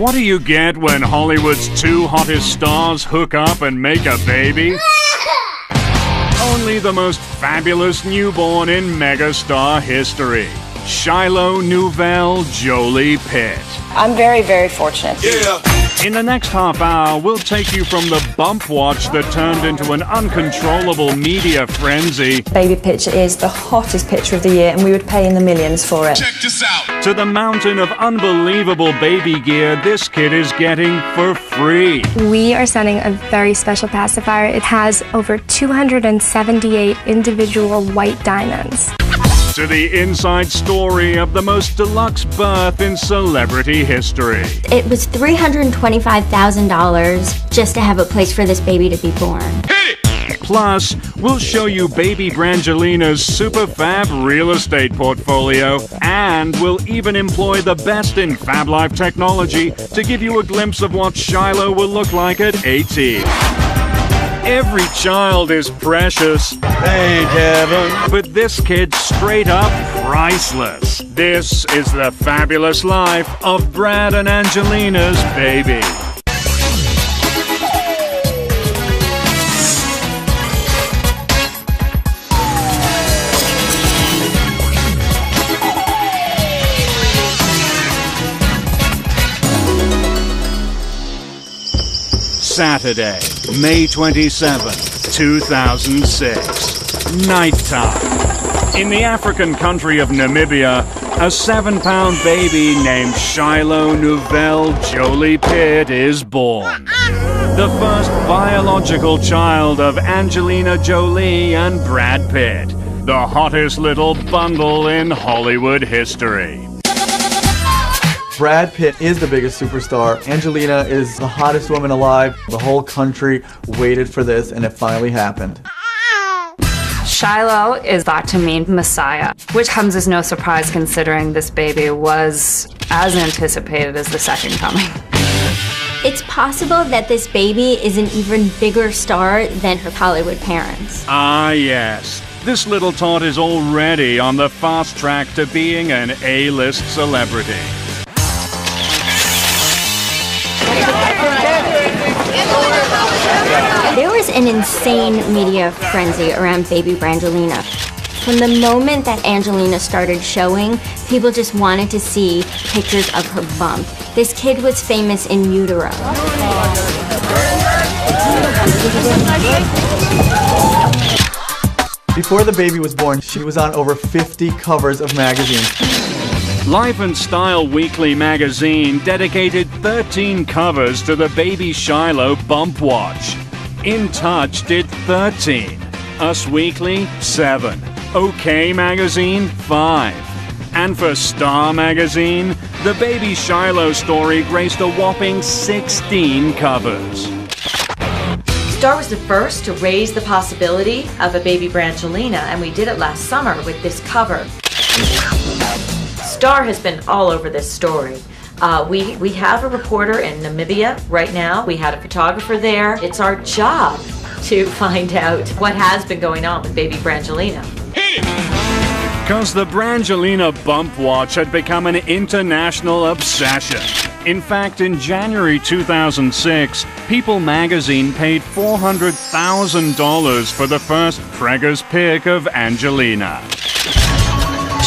What do you get when Hollywood's two hottest stars hook up and make a baby? Only the most fabulous newborn in megastar history. Shiloh, Nouvel, Jolie-Pitt. I'm very, very fortunate. Yeah. In the next half hour, we'll take you from the bump watch that turned into an uncontrollable media frenzy Baby picture is the hottest picture of the year, and we would pay in the millions for it. Check this out. to the mountain of unbelievable baby gear this kid is getting for free. We are sending a very special pacifier. It has over 278 individual white diamonds. To the inside story of the most deluxe birth in celebrity history. It was $325,000 just to have a place for this baby to be born. Plus, we'll show you baby Brangelina's super fab real estate portfolio, and we'll even employ the best in Fab Life technology to give you a glimpse of what Shiloh will look like at 18. Every child is precious. Thank heaven. But this kid's straight up priceless. This is the fabulous life of Brad and Angelina's baby. Saturday, May 27, 2006. Nighttime. In the African country of Namibia, a 7-pound baby named Shiloh Nouvel Jolie-Pitt is born. The first biological child of Angelina Jolie and Brad Pitt. The hottest little bundle in Hollywood history. Brad Pitt is the biggest superstar. Angelina is the hottest woman alive. The whole country waited for this, and it finally happened. Shiloh is thought to mean Messiah, which comes as no surprise considering this baby was as anticipated as the second coming. It's possible that this baby is an even bigger star than her Hollywood parents. Ah, yes. This little tot is already on the fast track to being an A-list celebrity. There was an insane media frenzy around baby Brangelina. From the moment that Angelina started showing, people just wanted to see pictures of her bump. This kid was famous in utero. Before the baby was born, she was on over 50 covers of magazines. Life and Style Weekly magazine dedicated 13 covers to the baby Shiloh bump watch. In Touch did 13. Us Weekly, 7. OK Magazine, 5. And for Star Magazine, the baby Shiloh story graced a whopping 16 covers. Star was the first to raise the possibility of a baby Brangelina, and we did it last summer with this cover. Star has been all over this story. We have a reporter in Namibia right now. We had a photographer there. It's our job to find out what has been going on with baby Brangelina. Because the Brangelina bump watch had become an international obsession. In fact, in January 2006, People magazine paid $400,000 for the first Pregger's pic of Angelina.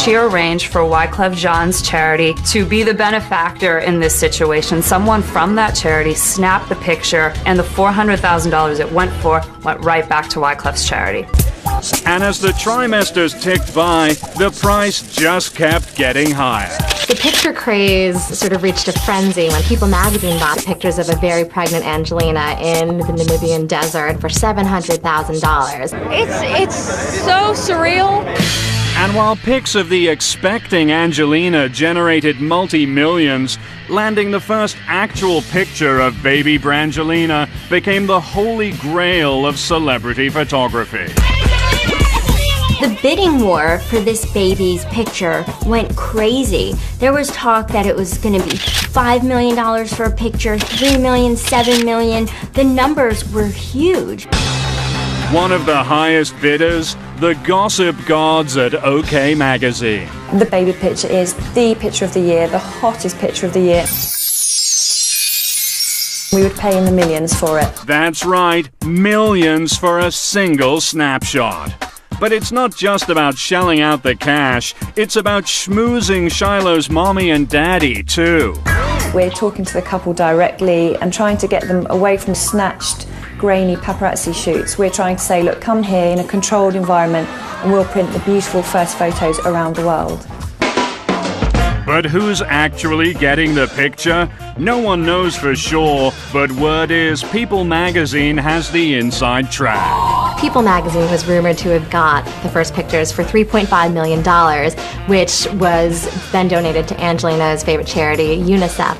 She arranged for Wyclef Jean's charity to be the benefactor in this situation. Someone from that charity snapped the picture, and the $400,000 it went for went right back to Wyclef's charity. And as the trimesters ticked by, the price just kept getting higher. The picture craze sort of reached a frenzy when People magazine bought pictures of a very pregnant Angelina in the Namibian desert for $700,000. It's so surreal. And while pics of the expecting Angelina generated multi-millions, landing the first actual picture of baby Brangelina became the holy grail of celebrity photography. The bidding war for this baby's picture went crazy. There was talk that it was going to be $5 million for a picture, $3 million, $7 million. The numbers were huge. One of the highest bidders, the gossip gods at OK Magazine. The baby picture is the picture of the year, the hottest picture of the year. pay in the millions for it. That's right, millions for a single snapshot. But it's not just about shelling out the cash, it's about schmoozing Shiloh's mommy and daddy too. We're talking to the couple directly and trying to get them away from snatched, grainy paparazzi shoots. We're trying to say, look, come here in a controlled environment and we'll print the beautiful first photos around the world. But who's actually getting the picture? No one knows for sure, but word is People magazine has the inside track. People magazine was rumored to have got the first pictures for $3.5 million, which was then donated to Angelina's favorite charity, UNICEF.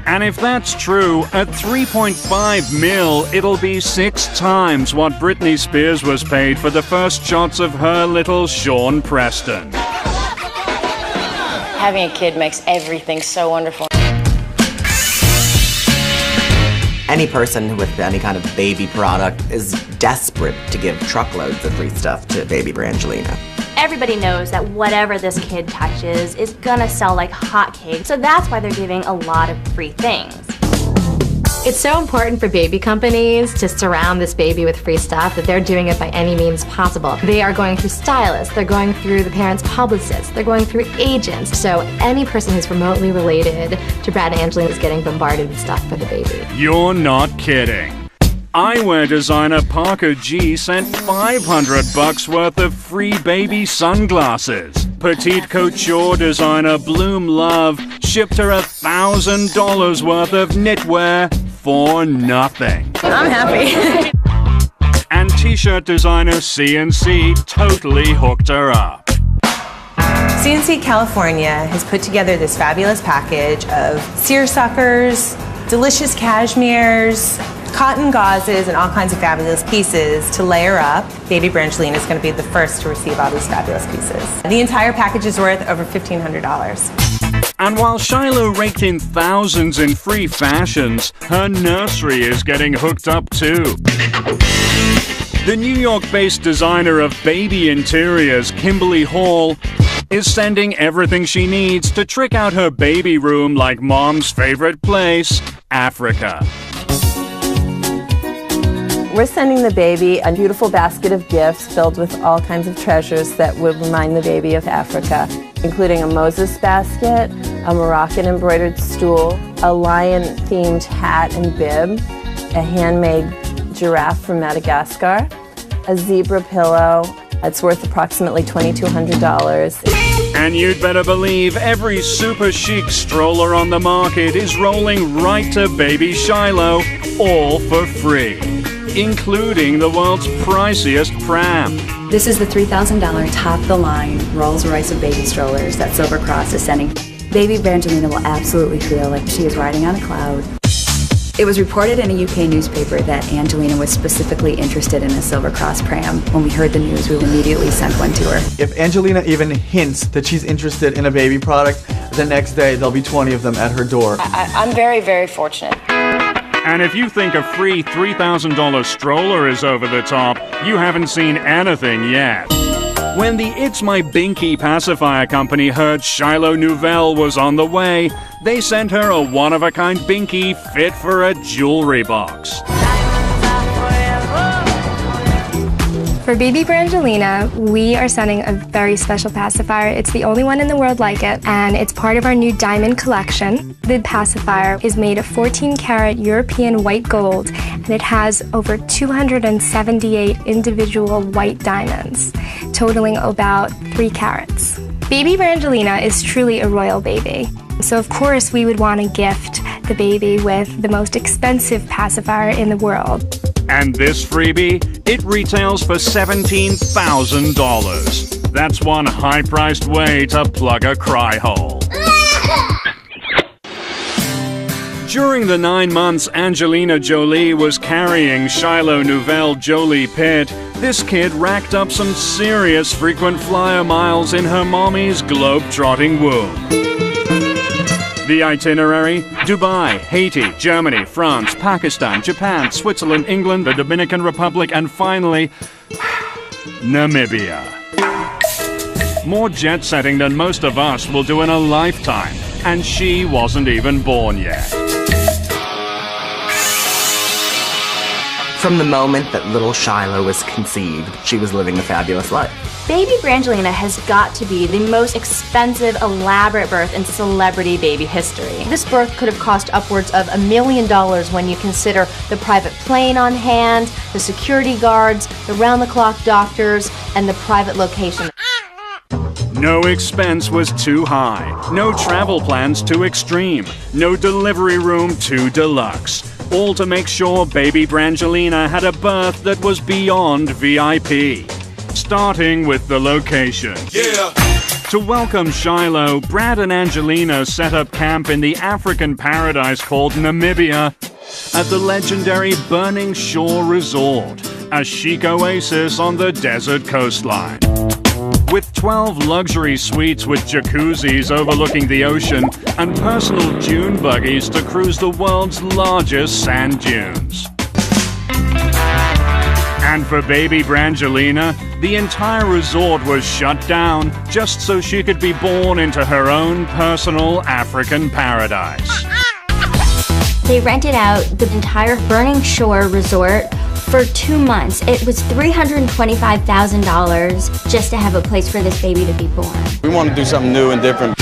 And if that's true, at $3.5 million, it'll be 6 times what Britney Spears was paid for the first shots of her little Sean Preston. Having a kid makes everything so wonderful. Any person with any kind of baby product is desperate to give truckloads of free stuff to baby Brangelina. Everybody knows that whatever this kid touches is gonna sell like hotcakes, so that's why they're giving a lot of free things. It's so important for baby companies to surround this baby with free stuff that they're doing it by any means possible. They are going through stylists, they're going through the parents' publicists, they're going through agents. So any person who's remotely related to Brad and Angelina is getting bombarded with stuff for the baby. You're not kidding. Eyewear designer Parker G sent $500 worth of free baby sunglasses. Petite couture designer Bloom Love shipped her $1,000 worth of knitwear for nothing. I'm happy. And t-shirt designer CNC totally hooked her up. CNC California has put together this fabulous package of seersuckers, delicious cashmeres, cotton gauzes, and all kinds of fabulous pieces to layer up. Baby Brangelina is going to be the first to receive all these fabulous pieces. The entire package is worth over $1,500. And while Shiloh raked in thousands in free fashions, her nursery is getting hooked up too. The New York-based designer of baby interiors, Kimberly Hall, is sending everything she needs to trick out her baby room like mom's favorite place, Africa. We're sending the baby a beautiful basket of gifts filled with all kinds of treasures that would remind the baby of Africa, including a Moses basket, a Moroccan embroidered stool, a lion-themed hat and bib, a handmade giraffe from Madagascar, a zebra pillow. It's worth approximately $2,200. And you'd better believe every super chic stroller on the market is rolling right to baby Shiloh, all for free, including the world's priciest pram. This is the $3,000 top-of-the-line Rolls-Royce of baby strollers that Silver Cross is sending. Baby Brangelina will absolutely feel like she is riding on a cloud. It was reported in a UK newspaper that Angelina was specifically interested in a Silver Cross pram. When we heard the news, we immediately sent one to her. If Angelina even hints that she's interested in a baby product, the next day there'll be 20 of them at her door. I'm very, very fortunate. And if you think a free $3,000 stroller is over the top, you haven't seen anything yet. When the It's My Binky pacifier company heard Shiloh Nouvel was on the way, they sent her a one-of-a-kind binky fit for a jewelry box. For baby Brangelina, we are sending a very special pacifier. It's the only one in the world like it, and it's part of our new diamond collection. The pacifier is made of 14-karat European white gold, and it has over 278 individual white diamonds, totaling about 3 carats. Baby Brangelina is truly a royal baby. So of course we would want to gift the baby with the most expensive pacifier in the world. And this freebie, it retails for $17,000. That's one high-priced way to plug a cry hole. During the 9 months Angelina Jolie was carrying Shiloh Nouvel Jolie-Pitt, this kid racked up some serious frequent flyer miles in her mommy's globe-trotting womb. The itinerary: Dubai, Haiti, Germany, France, Pakistan, Japan, Switzerland, England, the Dominican Republic, and finally, Namibia. More jet-setting than most of us will do in a lifetime, and she wasn't even born yet. From the moment that little Shiloh was conceived, she was living the fabulous life. Baby Brangelina has got to be the most expensive, elaborate birth in celebrity baby history. This birth could have cost upwards of $1 million when you consider the private plane on hand, the security guards, the round-the-clock doctors, and the private location. No expense was too high, no travel plans too extreme, no delivery room too deluxe. All to make sure baby Brangelina had a birth that was beyond VIP. Starting with the location. Yeah. To welcome Shiloh, Brad and Angelina set up camp in the African paradise called Namibia at the legendary Burning Shore Resort, a chic oasis on the desert coastline. With 12 luxury suites with jacuzzis overlooking the ocean and personal dune buggies to cruise the world's largest sand dunes. And for baby Brangelina, the entire resort was shut down just so she could be born into her own personal African paradise. They rented out the entire Burning Shore Resort for 2 months. It was $325,000 just to have a place for this baby to be born. We want to do something new and different.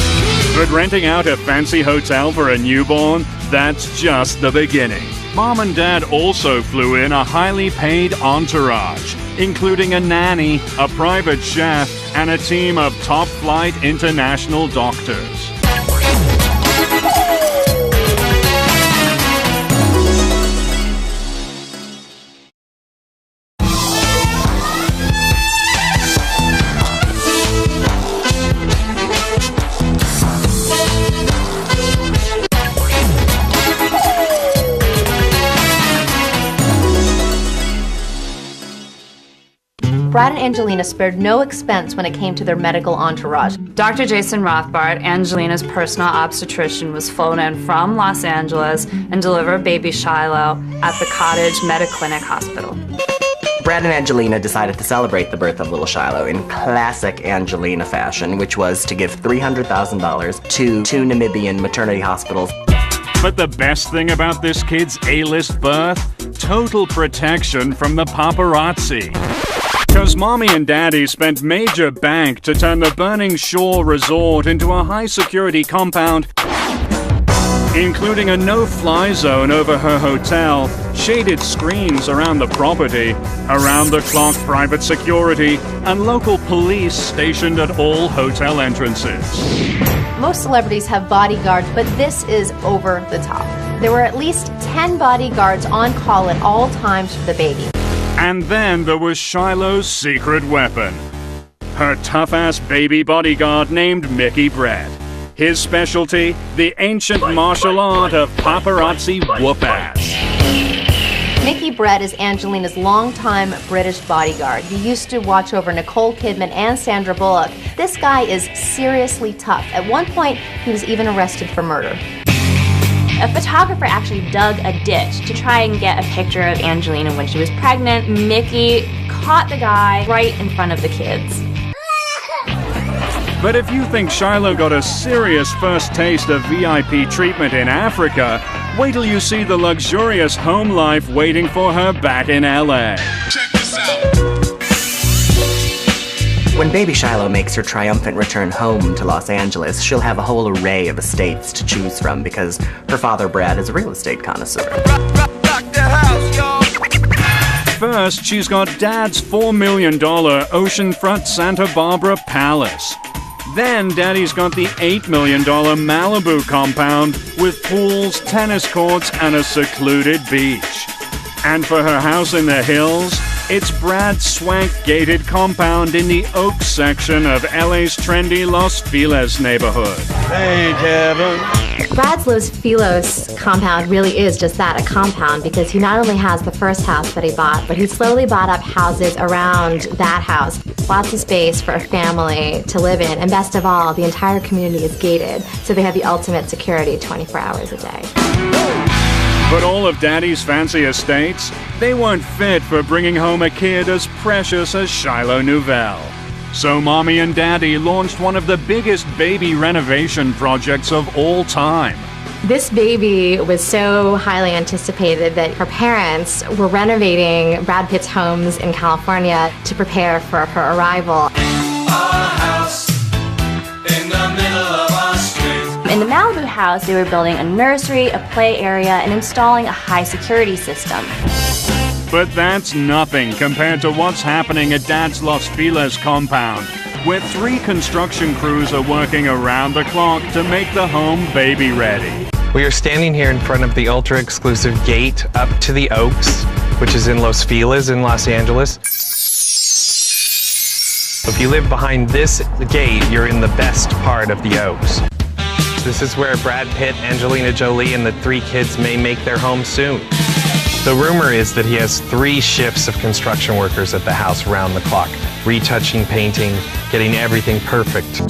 But renting out a fancy hotel for a newborn, that's just the beginning. Mom and Dad also flew in a highly paid entourage, including a nanny, a private chef, and a team of top-flight international doctors. Brad and Angelina spared no expense when it came to their medical entourage. Dr. Jason Rothbard, Angelina's personal obstetrician, was flown in from Los Angeles and delivered baby Shiloh at the Cottage Mediclinic Hospital. Brad and Angelina decided to celebrate the birth of little Shiloh in classic Angelina fashion, which was to give $300,000 to 2 Namibian maternity hospitals. But the best thing about this kid's A-list birth? Total protection from the paparazzi. Because Mommy and Daddy spent major bank to turn the Burning Shore Resort into a high-security compound, including a no-fly zone over her hotel, shaded screens around the property, around-the-clock private security, and local police stationed at all hotel entrances. Most celebrities have bodyguards, but this is over the top. There were at least 10 bodyguards on call at all times for the baby. And then there was Shiloh's secret weapon. Her tough-ass baby bodyguard named Mickey Brett. His specialty, the ancient martial art of paparazzi whoop-ass. Mickey Brett is Angelina's longtime British bodyguard. He used to watch over Nicole Kidman and Sandra Bullock. This guy is seriously tough. At one point, he was even arrested for murder. A photographer actually dug a ditch to try and get a picture of Angelina when she was pregnant. Mickey caught the guy right in front of the kids. But if you think Shiloh got a serious first taste of VIP treatment in Africa, wait till you see the luxurious home life waiting for her back in LA. Check this out. When baby Shiloh makes her triumphant return home to Los Angeles, she'll have a whole array of estates to choose from because her father Brad is a real estate connoisseur. First, she's got Dad's $4 million oceanfront Santa Barbara palace. Then Daddy's got the $8 million Malibu compound with pools, tennis courts, and a secluded beach. And for her house in the hills, it's Brad's swank-gated compound in the Oaks section of LA's trendy Los Feliz neighborhood. Hey, Kevin. Brad's Los Feliz compound really is just that, a compound, because he not only has the first house that he bought, but he slowly bought up houses around that house. Lots of space for a family to live in, and best of all, the entire community is gated, so they have the ultimate security 24 hours a day. But all of Daddy's fancy estates, they weren't fit for bringing home a kid as precious as Shiloh Nouvel. So Mommy and Daddy launched one of the biggest baby renovation projects of all time, This baby was so highly anticipated that her parents were renovating Brad Pitt's homes in California to prepare for her arrival. In the Malibu house, they were building a nursery, a play area, and installing a high security system. But that's nothing compared to what's happening at Dad's Los Feliz compound, where 3 construction crews are working around the clock to make the home baby ready. We are standing here in front of the ultra-exclusive gate up to the Oaks, which is in Los Feliz in Los Angeles. If you live behind this gate, you're in the best part of the Oaks. This is where Brad Pitt, Angelina Jolie, and the 3 kids may make their home soon. The rumor is that he has 3 shifts of construction workers at the house around the clock, retouching, painting, getting everything perfect.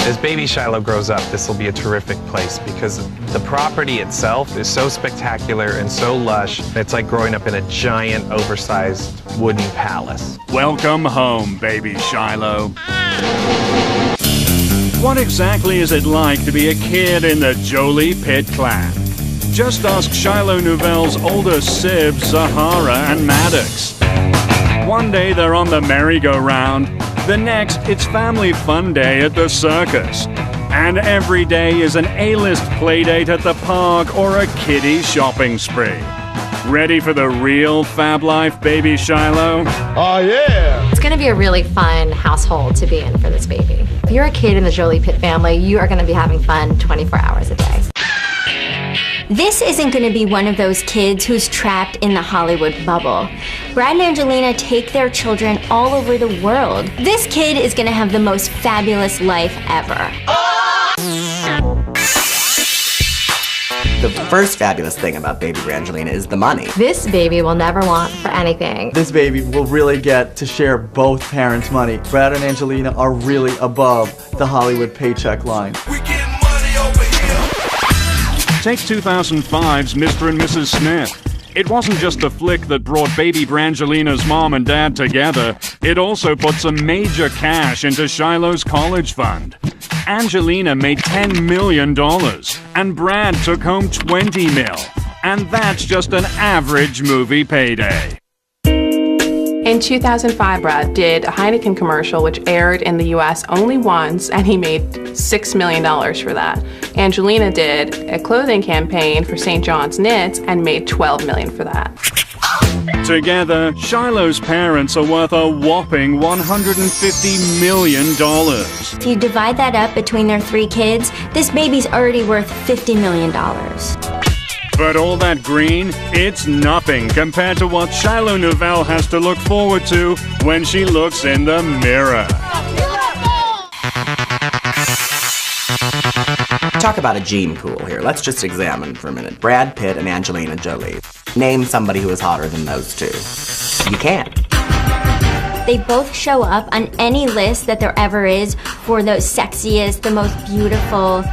As baby Shiloh grows up, this will be a terrific place because the property itself is so spectacular and so lush, it's like growing up in a giant, oversized wooden palace. Welcome home, baby Shiloh. What exactly is it like to be a kid in the Jolie-Pitt clan? Just ask Shiloh Nouvel's older sibs, Zahara and Maddox. One day they're on the merry-go-round, the next it's family fun day at the circus. And every day is an A-list playdate at the park or a kiddie shopping spree. Ready for the real fab life, baby Shiloh? Oh, yeah! It's going to be a really fun household to be in for this baby. If you're a kid in the Jolie-Pitt family, you are going to be having fun 24 hours a day. This isn't going to be one of those kids who's trapped in the Hollywood bubble. Brad and Angelina take their children all over the world. This kid is going to have the most fabulous life ever. The first fabulous thing about baby Angelina is the money. This baby will never want for anything. This baby will really get to share both parents' money. Brad and Angelina are really above the Hollywood paycheck line. Take 2005's Mr. and Mrs. Smith. It wasn't just a flick that brought baby Brangelina's mom and dad together, it also put some major cash into Shiloh's college fund. Angelina made $10 million, and Brad took home $20 million. And that's just an average movie payday. In 2005, Brad did a Heineken commercial which aired in the US only once, and he made $6 million for that. Angelina did a clothing campaign for St. John's Knits and made $12 million for that. Together, Shiloh's parents are worth a whopping $150 million. If you divide that up between their 3 kids, this baby's already worth $50 million. But all that green, it's nothing compared to what Shiloh Nouvel has to look forward to when she looks in the mirror. Talk about a gene pool here. Let's just examine for a minute. Brad Pitt and Angelina Jolie. Name somebody who is hotter than those 2. You can't. They both show up on any list that there ever is for the sexiest, the most beautiful.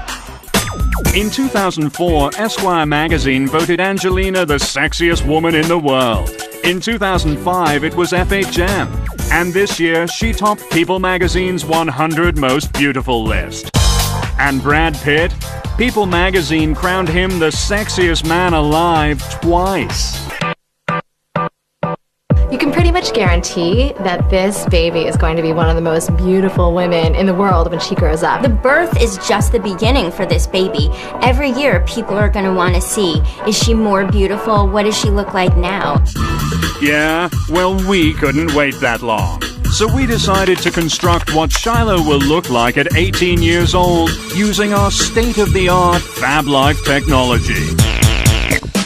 In 2004, Esquire magazine voted Angelina the sexiest woman in the world. In 2005, it was FHM. And this year, she topped People magazine's 100 Most Beautiful list. And Brad Pitt? People magazine crowned him the sexiest man alive twice. You can pretty much guarantee that this baby is going to be one of the most beautiful women in the world when she grows up. The birth is just the beginning for this baby. Every year, people are going to want to see, is she more beautiful? What does she look like now? Yeah, well, we couldn't wait that long. So we decided to construct what Shiloh will look like at 18 years old using our state-of-the-art Fab Life technology.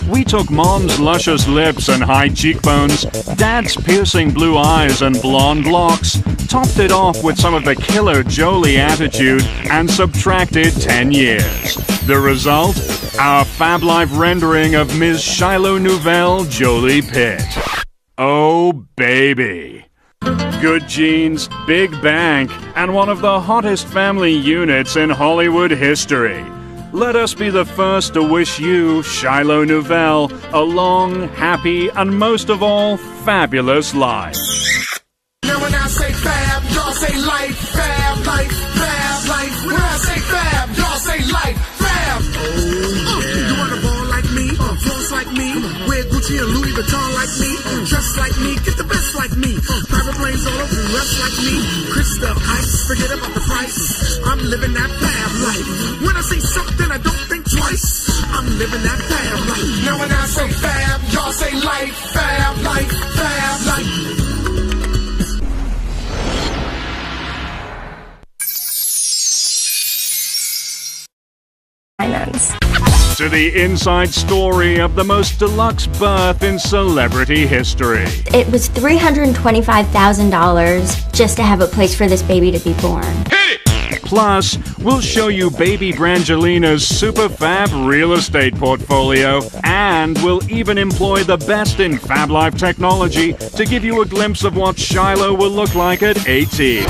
We took Mom's luscious lips and high cheekbones, Dad's piercing blue eyes and blonde locks, topped it off with some of the killer Jolie attitude, and subtracted 10 years. The result? Our Fab Life rendering of Ms. Shiloh Nouvel Jolie-Pitt. Oh, baby. Good genes, big bank, and one of the hottest family units in Hollywood history. Let us be the first to wish you, Shiloh Nouvel, a long, happy, and most of all, fabulous life. Now when I say fab, y'all say life, fab life, fab life. When I say fab, y'all say life, fab. Gucci and Louis Vuitton like me, dress like me, get the best like me. Private planes all over the rest like me. Crystal ice, forget about the price. I'm living that fab life. When I see something, I don't think twice. I'm living that fab life. Now when I say fab, y'all say life, fab life, fab life. To the inside story of the most deluxe birth in celebrity history. It was $325,000 just to have a place for this baby to be born. Plus, we'll show you baby Brangelina's super fab real estate portfolio, and we'll even employ the best in Fab Life technology to give you a glimpse of what Shiloh will look like at 18.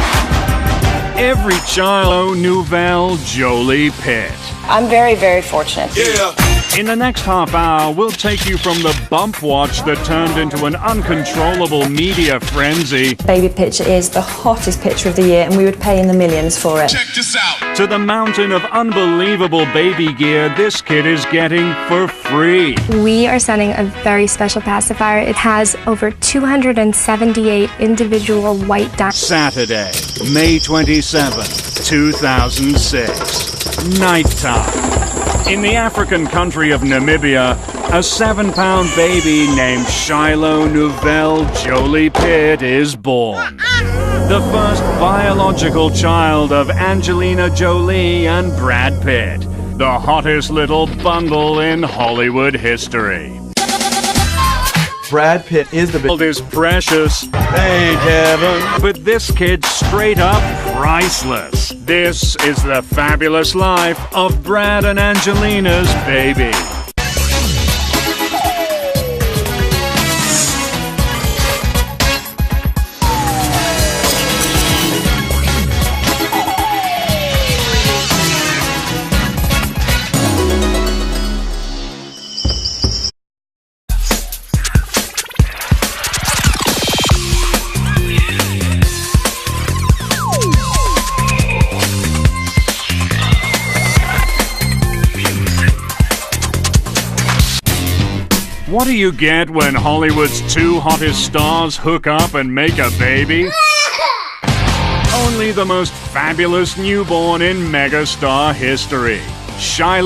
Every Shiloh, Nouvel, Jolie-Pitt. I'm very, very fortunate. Yeah. In the next half hour, we'll take you from the bump watch that turned into an uncontrollable media frenzy. Baby picture is the hottest picture of the year, and we would pay in the millions for it. Check this out. To the mountain of unbelievable baby gear this kid is getting for free. We are sending a very special pacifier. It has over 278 individual white diamonds. Saturday, May 27, 2006. Nighttime. In the African country of Namibia, a 7-pound baby named Shiloh Nouvel Jolie-Pitt is born. The first biological child of Angelina Jolie and Brad Pitt, the hottest little bundle in Hollywood history. Brad Pitt is the World is precious. Thank heaven. But this kid's straight up priceless. This is the fabulous life of Brad and Angelina's baby. What do you get when Hollywood's two hottest stars hook up and make a baby? Only the most fabulous newborn in megastar history. Shiloh.